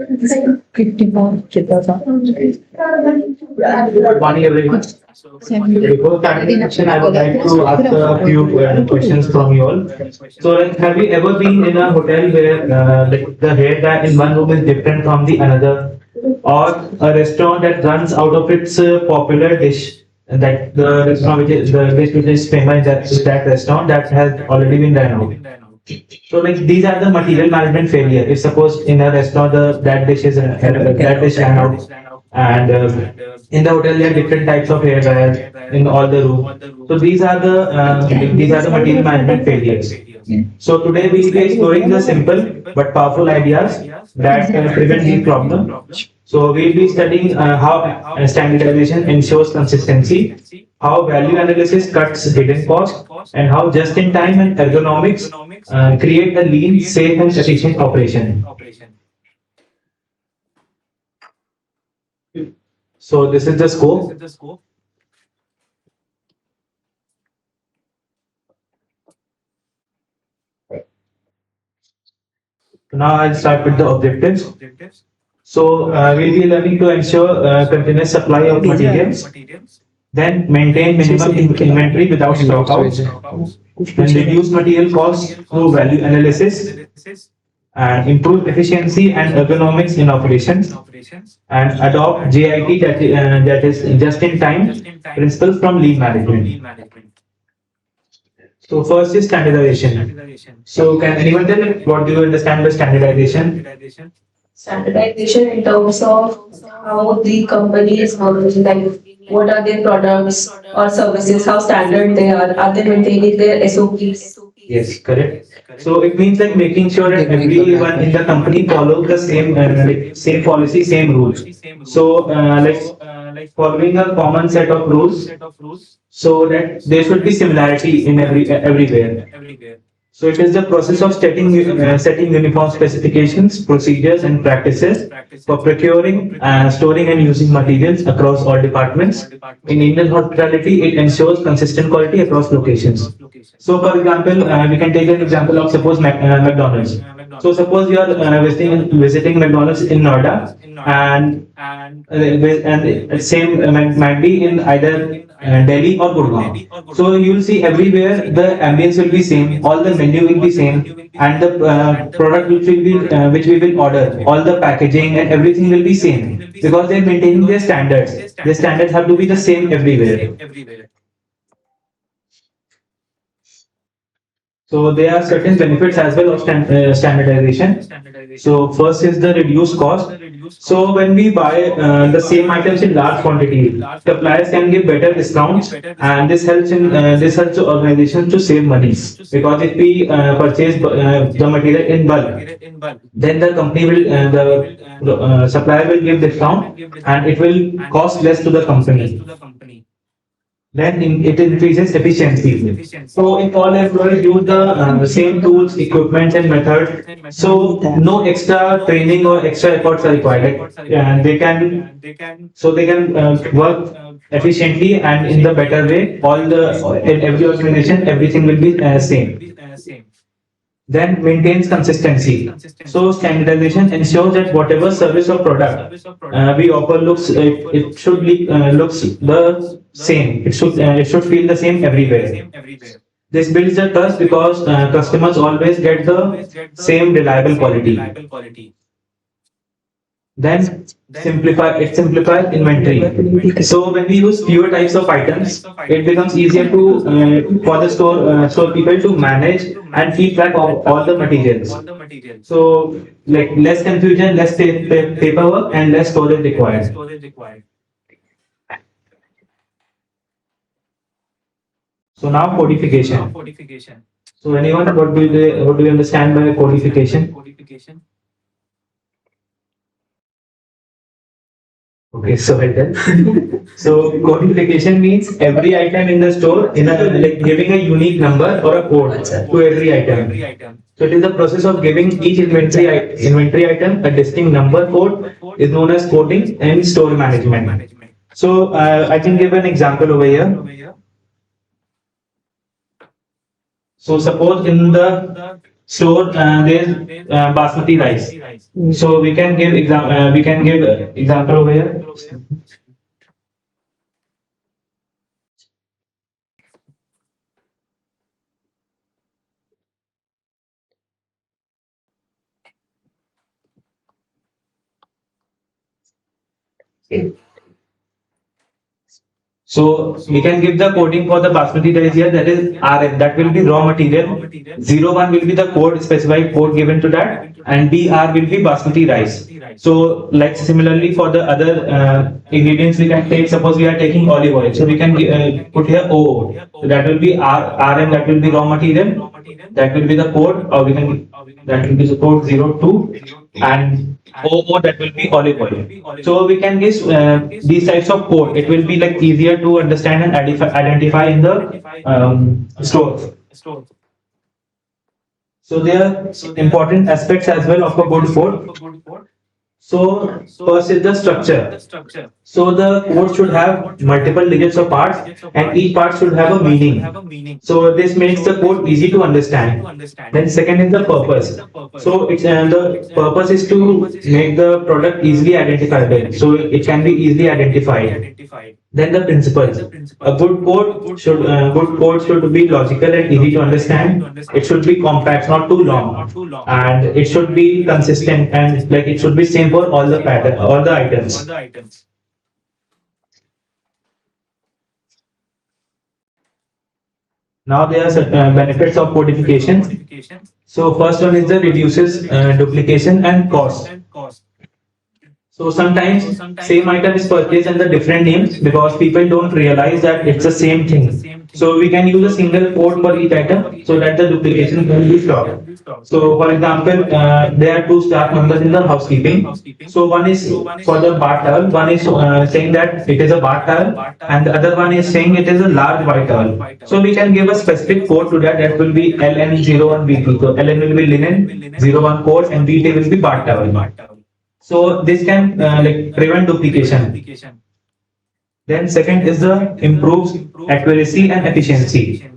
Good morning, everyone. Before starting the session, I would like to ask a few questions from you all. So, like, have you ever been in a hotel where like the hair dye in one room is different from the another, or a restaurant that runs out of its popular dish, that the restaurant which is the dish which is famous, that restaurant that has already been done out. So like these are the material management failure. If suppose in a restaurant that dish is that dish ran out, and in the hotel there are different types of hair dryers in all the room. So these are the material management failures. So today we will be exploring the simple but powerful ideas that prevent these problems. So we'll be studying how standardization ensures consistency, how value analysis cuts hidden costs, and how just-in-time and ergonomics create a lean, safe, and efficient operation. So this is the scope. Now I'll start with the objectives. So we'll be learning to ensure continuous supply of materials, then maintain minimum inventory without stockouts, then reduce material costs through value analysis, and improve efficiency and ergonomics in operations, and adopt JIT, that is just in time principles from lean management. So first is standardization. So can anyone tell what do you understand by standardization? Standardization in terms of how the company is working, like what are their products or services, how standard they are they maintaining their SOPs? Yes, correct. So it means like making sure that everyone in the company follows the same policy, same rules. So like following a common set of rules, so that there should be similarity in everywhere. So it is the process of setting uniform specifications, procedures, and practices for procuring, storing, and using materials across all departments. In Indian hospitality, it ensures consistent quality across locations. So, for example, we can take an example of suppose McDonald's. So, suppose you are visiting McDonald's in Noida, and same might be in either Delhi or Gurgaon. So you'll see everywhere the ambience will be same, all the menu will be same, and the product which we will order, all the packaging and everything will be same because they're maintaining their standards. Their standards have to be the same everywhere. So there are certain benefits as well of standardization. So first is the reduced cost. So when we buy the same items in large quantity, suppliers can give better discounts, and this helps the organization to save money because if we purchase the material in bulk, then the company will the supplier will give discount, and it will cost less to the company. Then it increases efficiency. So if all employees use the same tools, equipment, and methods, so no extra training or extra efforts are required. And they can work efficiently and in the better way. In every organization, everything will be same. Then maintains consistency. So standardization ensures that whatever service or product we offer it should looks the same. It should feel the same everywhere. This builds the trust because customers always get the same reliable quality. Then simplifies inventory. So when we use fewer types of items, it becomes easier to for the store people to manage and keep track of all the materials. So like less confusion, less paperwork, and less storage required. So now codification. So anyone, what do you understand by codification? Okay, so well done. So codification means every item in the store in a like giving a unique number or a code to every item. So it is the process of giving each inventory item a distinct number code is known as coding and store management. So I can give an example over here. So suppose in the store there is basmati rice. So we can give example over here. So we can give the coding for the basmati rice here, that is RM, that will be raw material. 01 will be the code, specified code given to that, and BR will be basmati rice. So like similarly for the other ingredients we can take, suppose we are taking olive oil, so we can put here OO. So that will be RM, that will be raw material, that will be the code, or we can, that will be the code 02, and OO, that will be olive oil. So we can give these types of code. It will be like easier to understand and identify in the store. So there are important aspects as well of a good code. So first is the structure. So the code should have multiple digits of parts, and each part should have a meaning. So this makes the code easy to understand. Then second is the purpose. So it's the purpose is to make the product easily identifiable. So it can be easily identified. Then the principles. A good code should be logical and easy to understand. It should be compact, not too long, and it should be consistent, and like it should be same for all the pattern, all the items. Now there are benefits of codification. So first one is the reduces duplication and cost. So sometimes same item is purchased under different names because people don't realize that it's the same thing. So we can use a single code for each item so that the duplication can be stopped. So for example, there are two staff members in the housekeeping. So one is for the bath towel, one is saying that it is a bath towel, and the other one is saying it is a large white towel. So we can give a specific code to that, that will be LN01BT. So LN will be linen, 01 code, and BT will be bath towel. So this can like prevent duplication. Then second is the improves accuracy and efficiency.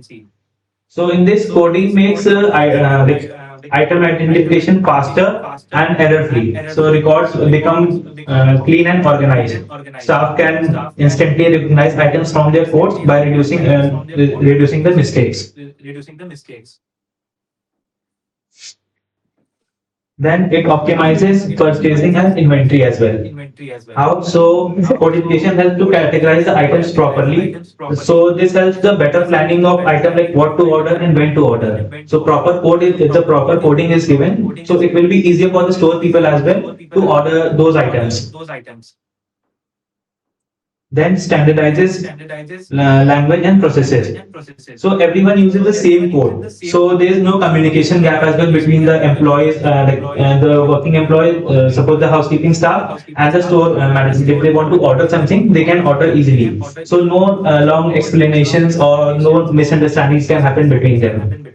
So in this, coding makes like item identification faster and error free. So records become clean and organized. Staff can instantly recognize items from their codes by reducing the mistakes. Then it optimizes purchasing and inventory as well. How? So codification helps to categorize the items properly. So this helps the better planning of item, like what to order and when to order. So proper code is, if the proper coding is given, so it will be easier for the store people as well to order those items. Then standardizes language and processes. So everyone uses the same code. So there is no communication gap as well between the employees, the working employee, suppose the housekeeping staff and the store manager. If they want to order something, they can order easily. So no long explanations or no misunderstandings can happen between them.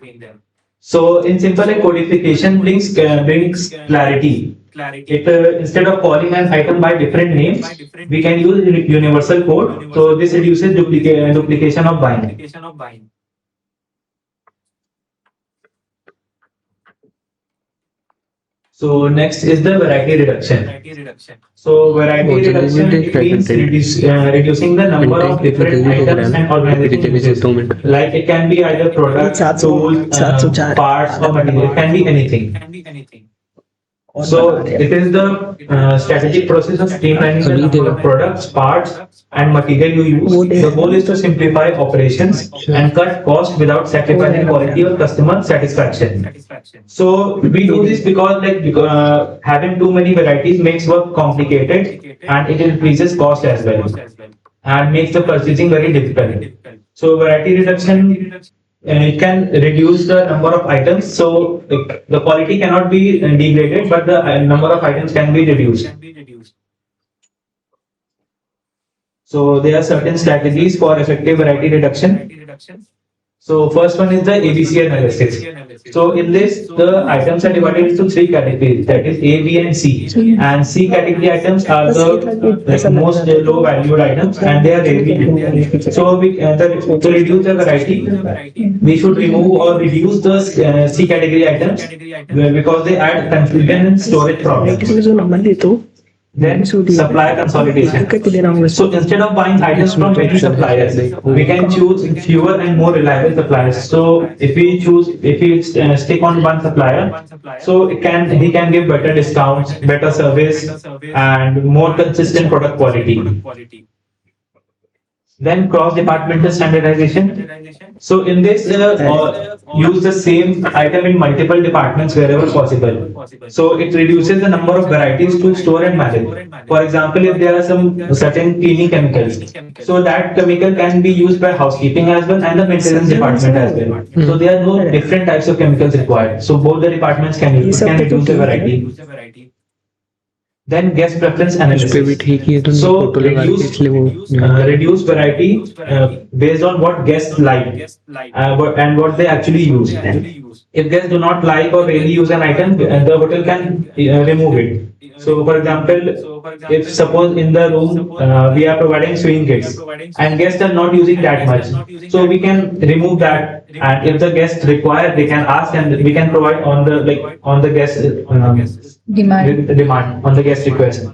So in simple, like codification brings clarity. If instead of calling an item by different names, we can use universal code. So this reduces duplication of buying. So next is the variety reduction. So variety reduction, it means reducing the number of different items and organizations. Like it can be either products, tools, parts, or material. It can be anything. So it is the strategic process of streamlining the number of products, parts, and material you use. The goal is to simplify operations and cut cost without sacrificing quality or customer satisfaction. So we do this because having too many varieties makes work complicated, and it increases cost as well and makes the purchasing very difficult. So variety reduction, it can reduce the number of items. So the quality cannot be degraded, but the number of items can be reduced. So there are certain strategies for effective variety reduction. So first one is the ABC analysis. So in this, the items are divided into three categories, that is A, B, and C. And C category items are the most low valued items, and they are rarely used. So to reduce the variety, we should remove or reduce the C category items because they add confusion and storage problems. Then supply consolidation. So instead of buying items from many suppliers, we can choose fewer and more reliable suppliers. So if we stick on one supplier, so he can give better discounts, better service, and more consistent product quality. Then cross-departmental standardization. So in this, use the same item in multiple departments wherever possible. So it reduces the number of varieties to store and manage. For example, if there are some certain cleaning chemicals, so that chemical can be used by housekeeping as well and the maintenance department as well. So there are no different types of chemicals required. So both the departments can reduce the variety. Then guest preference analysis. So reduce variety based on what guests like and what they actually use. If guests do not like or really use an item, the hotel can remove it. So, for example, if suppose in the room we are providing swing kits and guests are not using that much, so we can remove that. And if the guests require, they can ask, and we can provide on the on the guest demand on the guest request.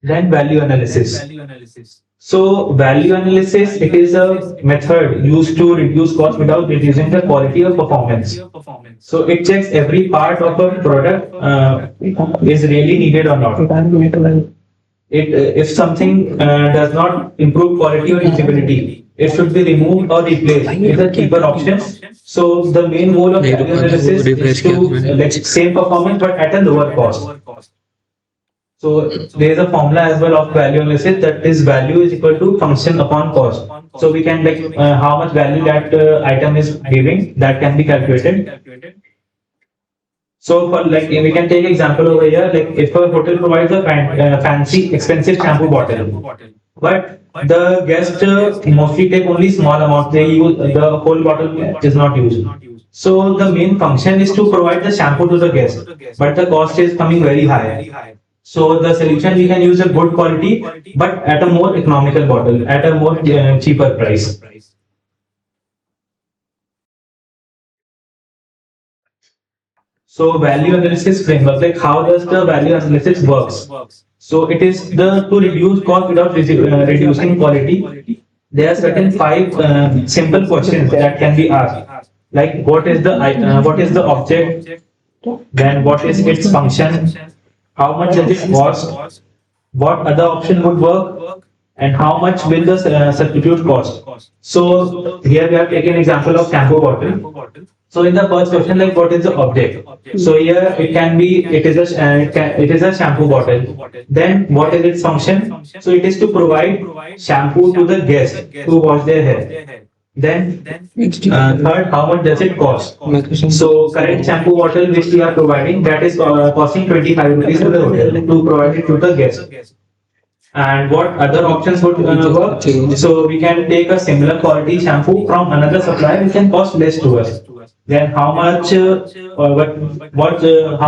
Then value analysis. So value analysis, it is a method used to reduce cost without reducing the quality or performance. So it checks every part of a product is really needed or not. If something does not improve quality or usability, it should be removed or replaced with a cheaper option. So the main goal of value analysis is to like same performance but at a lower cost. So there is a formula as well of value analysis, that is value is equal to function upon cost. So we can like how much value that item is giving, that can be calculated. So for like we can take example over here, like if a hotel provides a fancy expensive shampoo bottle, but the guest mostly take only small amount, they use the whole bottle is not used. So the main function is to provide the shampoo to the guest, but the cost is coming very high. So the solution, we can use a good quality, but at a more economical bottle, at a more cheaper price. So value analysis framework, like how does the value analysis works? So it is the to reduce cost without reducing quality. There are certain five simple questions that can be asked, like what is the object, then what is its function, how much does it cost, what other option would work, and how much will the substitute cost. So here we have taken example of shampoo bottle. So in the first question, like what is the object? So here it can be it is a shampoo bottle. Then what is its function? So it is to provide shampoo to the guest to wash their hair. Then third, how much does it cost? So current shampoo bottle which we are providing, that is costing 25 rupees to the hotel to provide it to the guest. And what other options would work? So we can take a similar quality shampoo from another supplier which can cost less to us. Then how much how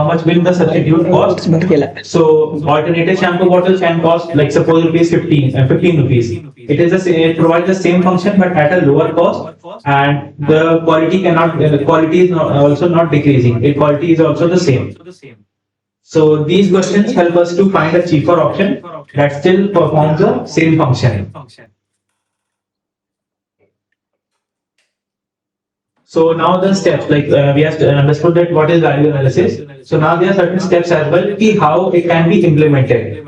much will the substitute cost? So alternative shampoo bottles can cost like suppose rupees 15 rupees. It provides the same function but at a lower cost, and the quality is also not decreasing. The quality is also the same. So these questions help us to find a cheaper option that still performs the same function. So now the steps, like we have understood that what is value analysis. So now there are certain steps as well, how it can be implemented.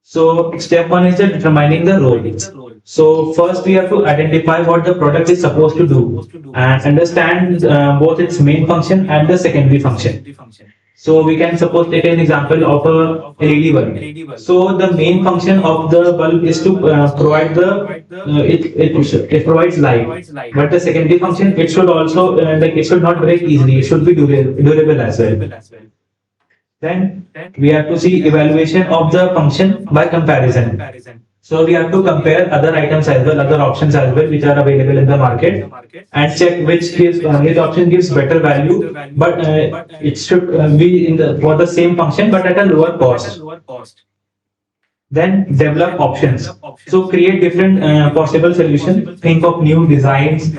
So step one is determining the role. So first we have to identify what the product is supposed to do and understand both its main function and the secondary function. So we can suppose take an example of a LED bulb. So the main function of the bulb is to provide it provides light. But the secondary function, it should also it should not break easily. It should be durable as well. Then we have to see evaluation of the function by comparison. So we have to compare other items as well, other options as well, which are available in the market, and check which option gives better value, but it should be in the for the same function but at a lower cost. Then develop options. So create different possible solutions. Think of new designs,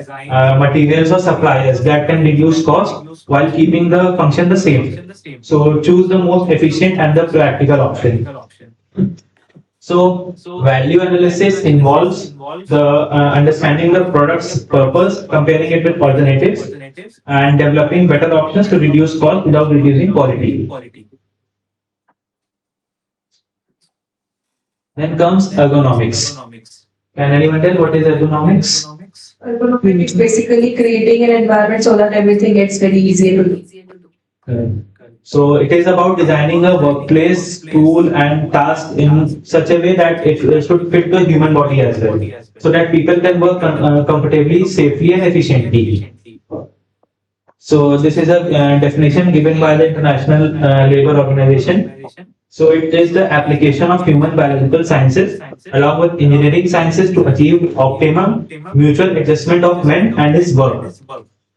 materials or suppliers that can reduce cost while keeping the function the same. So choose the most efficient and the practical option. So value analysis involves the understanding the product's purpose, comparing it with alternatives, and developing better options to reduce cost without reducing quality. Then comes ergonomics. Can anyone tell what is ergonomics? It's basically creating an environment so that everything gets very easy to do. So it is about designing a workplace, tool, and task in such a way that it should fit the human body as well, so that people can work comfortably, safely, and efficiently. So this is a definition given by the International Labour Organization. So it is the application of human biological sciences along with engineering sciences to achieve optimum mutual adjustment of man and his work.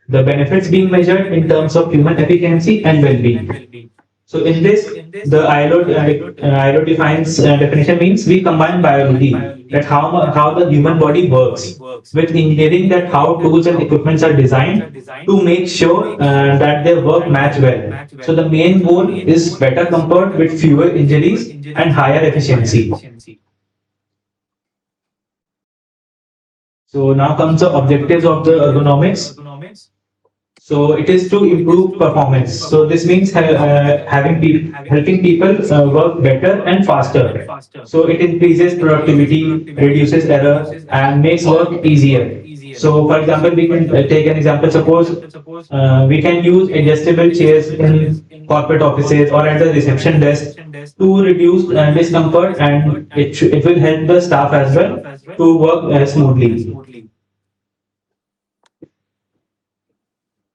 The benefits being measured in terms of human efficiency and well-being. So in this, the ILO defines definition means we combine biology, that how the human body works, with engineering, that how tools and equipments are designed to make sure that their work match well. So the main goal is better comfort with fewer injuries and higher efficiency. So now comes the objectives of the ergonomics. So it is to improve performance. So this means helping people work better and faster. So it increases productivity, reduces error, and makes work easier. So for example, we can take an example. Suppose we can use adjustable chairs in corporate offices or at the reception desk to reduce discomfort, and it will help the staff as well to work smoothly.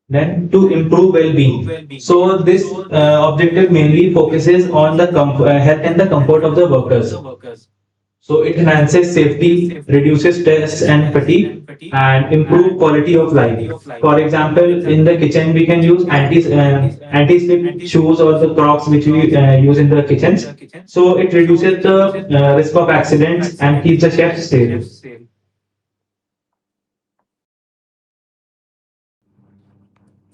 Then to improve well-being. So this objective mainly focuses on the health and the comfort of the workers. So it enhances safety, reduces stress and fatigue, and improve quality of life. For example, in the kitchen we can use anti-slip shoes or the Crocs which we use in the kitchens. So it reduces the risk of accidents and keeps the chef safe.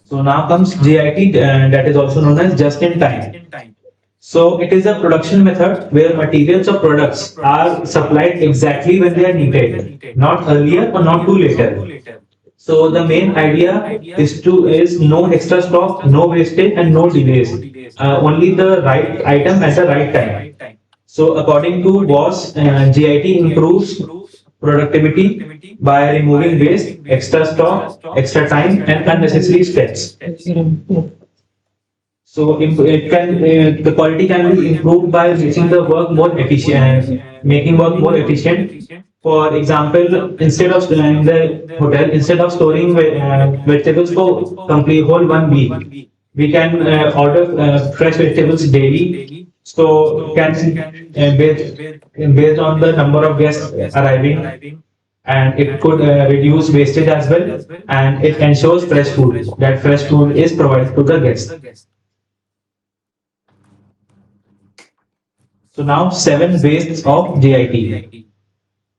So now comes JIT, that is also known as just in time. So it is a production method where materials or products are supplied exactly when they are needed, not earlier or not too later. So the main idea is no extra stock, no wastage, and no delays. Only the right item at the right time. So according to Boss, GIT improves productivity by removing waste, extra stock, extra time, and unnecessary steps. So the quality can be improved by making the work more efficient, making work more efficient. For example, instead of in the hotel, instead of storing vegetables for complete whole 1 week, we can order fresh vegetables daily. So can based on the number of guests arriving, and it could reduce wastage as well, and it ensures fresh food. That fresh food is provided to the guests. So now 7 wastes of GIT.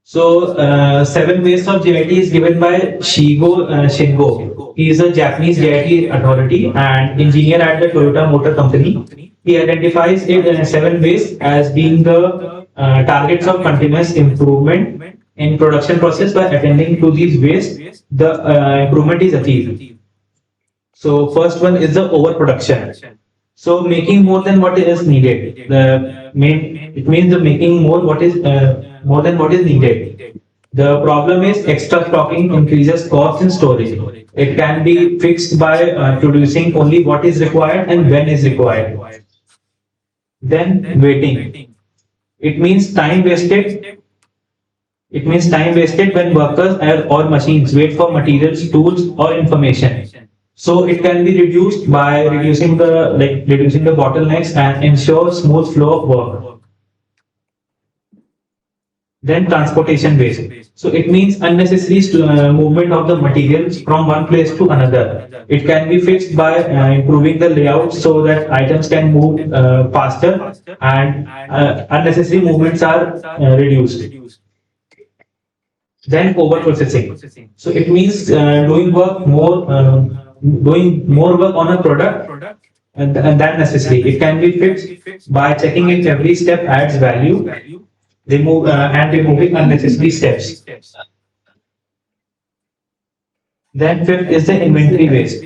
So 7 wastes of GIT is given by Shingo. He is a Japanese GIT authority and engineer at the Toyota Motor Company. He identifies it 7 wastes as being the targets of continuous improvement in production process. By attending to these wastes, the improvement is achieved. So first one is the overproduction. So making more than what is needed. It means the making more than what is needed. The problem is extra stocking increases cost in storage. It can be fixed by producing only what is required and when is required. Then waiting. It means time wasted. It means time wasted when workers or machines wait for materials, tools, or information. So it can be reduced by reducing the bottlenecks and ensure smooth flow of work. Then transportation waste. So it means unnecessary movement of the materials from one place to another. It can be fixed by improving the layout so that items can move faster, and unnecessary movements are reduced. Then over processing. So it means doing more work on a product and that necessary. It can be fixed by checking if every step adds value, and removing unnecessary steps. Then fifth is the inventory waste.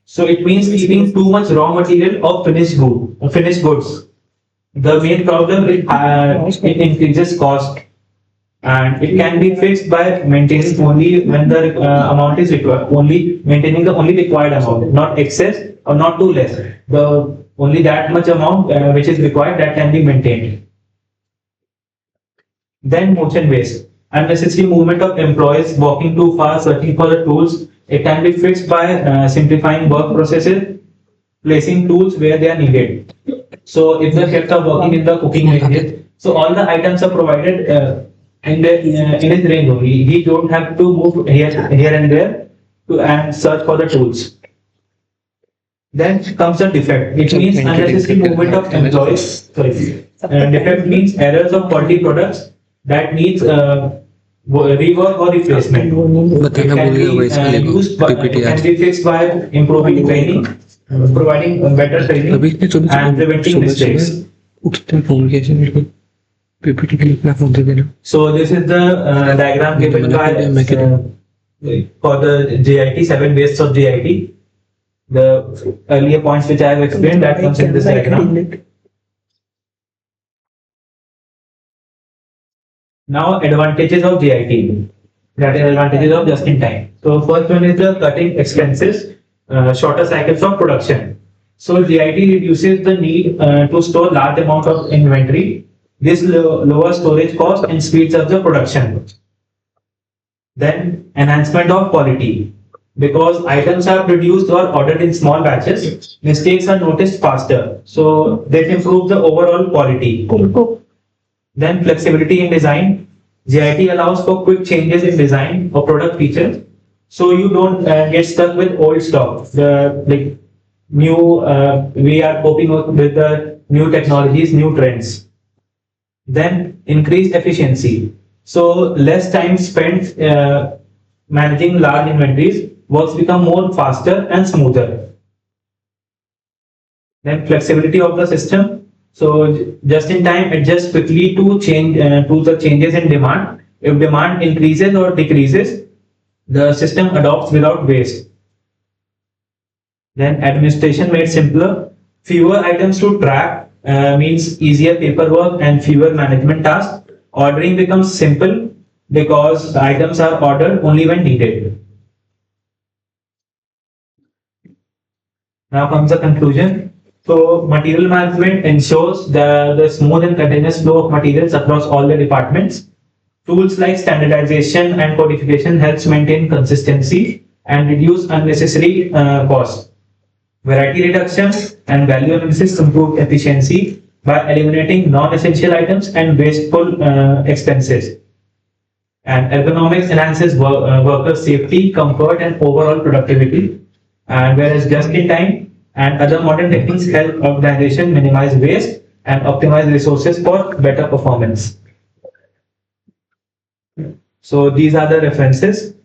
So it means keeping too much raw material or finished goods. The main problem is it increases cost, and it can be fixed by maintaining only when the amount is required, only maintaining the only required amount, not excess or not too less. The only that much amount which is required, that can be maintained. Then motion waste, unnecessary movement of employees walking too fast, searching for the tools. It can be fixed by simplifying work processes, placing tools where they are needed. So if the chefs are working in the cooking ranges, so all the items are provided in his range only. He don't have to move here and there and search for the tools. Then comes the defect. It means unnecessary movement of employees. Sorry. Defect means errors of quality products that needs rework or replacement. It can be it can be fixed by improving training, providing better training, and preventing mistakes. So this is the diagram given by for the JIT, 7 wastes of JIT. The earlier points which I have explained, that comes in this diagram. Now advantages of JIT, that is advantages of just in time. So first one is the cutting expenses, shorter cycles of production. So JIT reduces the need to store large amount of inventory. This lowers storage cost and speeds up the production. Then enhancement of quality. Because items are produced or ordered in small batches, mistakes are noticed faster. So that improves the overall quality. Then flexibility in design. JIT allows for quick changes in design or product features. So you don't get stuck with old stock. The new we are coping with the new technologies, new trends. Then increased efficiency. So less time spent managing large inventories, works become more faster and smoother. Then flexibility of the system. So just in time adjust quickly to change to the changes in demand. If demand increases or decreases, the system adopts without waste. Then administration made simpler. Fewer items to track means easier paperwork and fewer management tasks. Ordering becomes simple because the items are ordered only when needed. Now comes the conclusion. So material management ensures the smooth and continuous flow of materials across all the departments. Tools like standardization and codification helps maintain consistency and reduce unnecessary costs. Variety reduction and value analysis improve efficiency by eliminating non-essential items and wasteful expenses. And ergonomics enhances worker safety, comfort, and overall productivity. And whereas just-in-time and other modern techniques help organization minimize waste and optimize resources for better performance. So these are the references.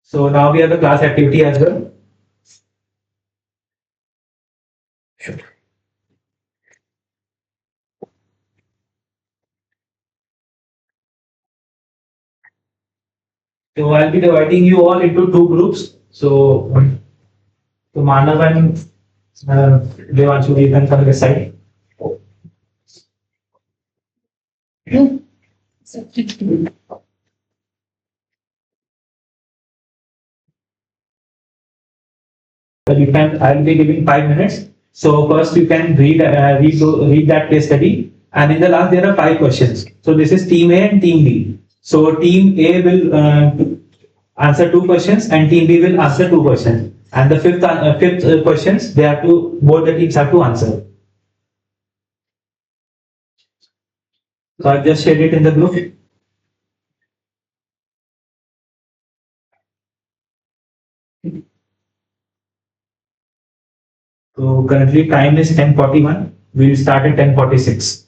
So now we have the class activity as well. Sure. So I'll be dividing you all into two groups. So Manav and Devanshu, you can come this side. I'll be giving 5 minutes. So first you can read that case study, and in the last there are 5 questions. So this is team A and team B. So team A will answer 2 questions, and team B will answer 2 questions. And the fifth questions both the teams have to answer. So I've just shared it in the group. So currently time is 10:41. We'll start at 10:46.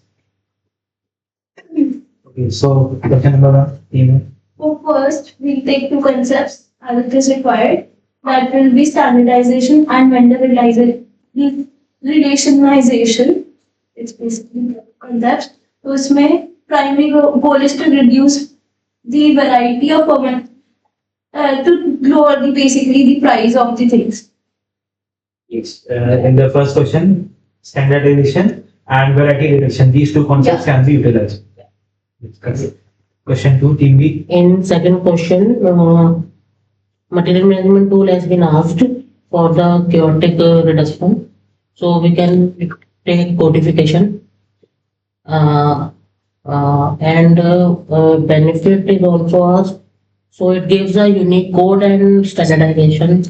Okay, so question number one, email. So first, we'll take two concepts as it is required. That will be standardization and vendor relationization. It's basically concepts. तो उसमें primary goal is to reduce the variety of to lower the basically the price of the things. Yes. In the first question, standardization and variety reduction. These two concepts can be utilized. Yes, correct. Question two, team B. In second question, material management tool has been asked for the chaotic reduction. So we can take codification. Benefit is also asked. So it gives a unique code and standardization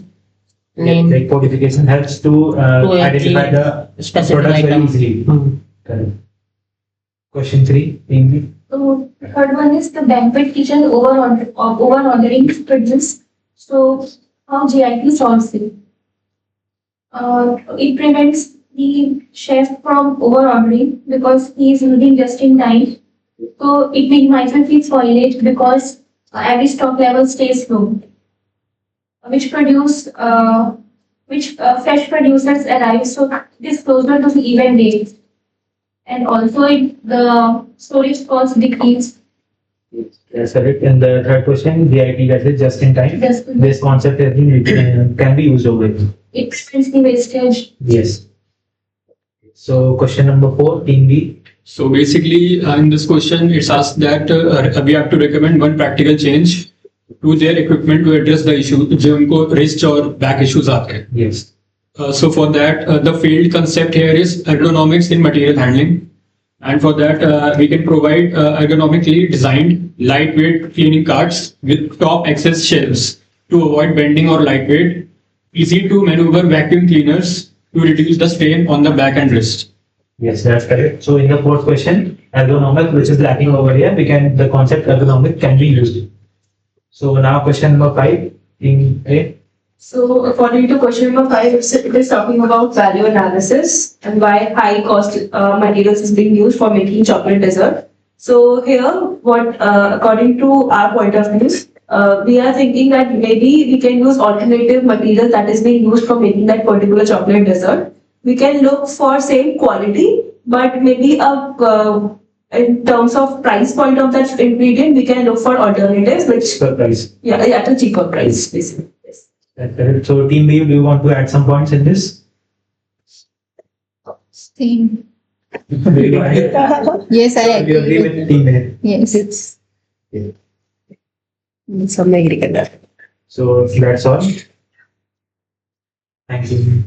name Like codification helps to identify the specific products very item. easily. Hmm. Correct. Question three, team B. So third one is the benefit kitchen over ordering produce. So how GIT solves it? It prevents the chef from over ordering because he is using just in time. So it minimizes the spoilage because every stock level stays low. Which fresh producers arrive so it is closer to the event date. And also the storage cost decrease. Yes, correct. And the third question, GIT, that is just in time. This concept has been can be used over here. It prevents the wastage. Yes. So question number four, team B. So basically, in this question, it's asked that we have to recommend one practical change to their equipment to address the issue जो उनको wrist और back issues आते हैं. Yes. So for that, the failed concept here is ergonomics in material handling. And for that, we can provide ergonomically designed lightweight cleaning carts with top access shelves to avoid bending or lightweight, easy to maneuver vacuum cleaners to reduce the strain on the back and wrist. Yes, that's correct. So in the fourth question, ergonomic, which is lacking over here, the concept ergonomic can be used. So now question number five, team A. So according to question number 5, it is talking about value analysis and why high cost materials is being used for making chocolate dessert. So here, according to our point of view, we are thinking that maybe we can use alternative material that is being used for making that particular chocolate dessert. We can look for same quality, but maybe in terms of price point of that ingredient, we can look for alternatives which Price. at a cheaper price, basically. Yes. That's correct. So team B, do you want to add some points in this? Same. Do you agree? Yes, I Do you agree agree. with team A? Yes, it's. Yeah. Some agree with that. So that's all. Thank you.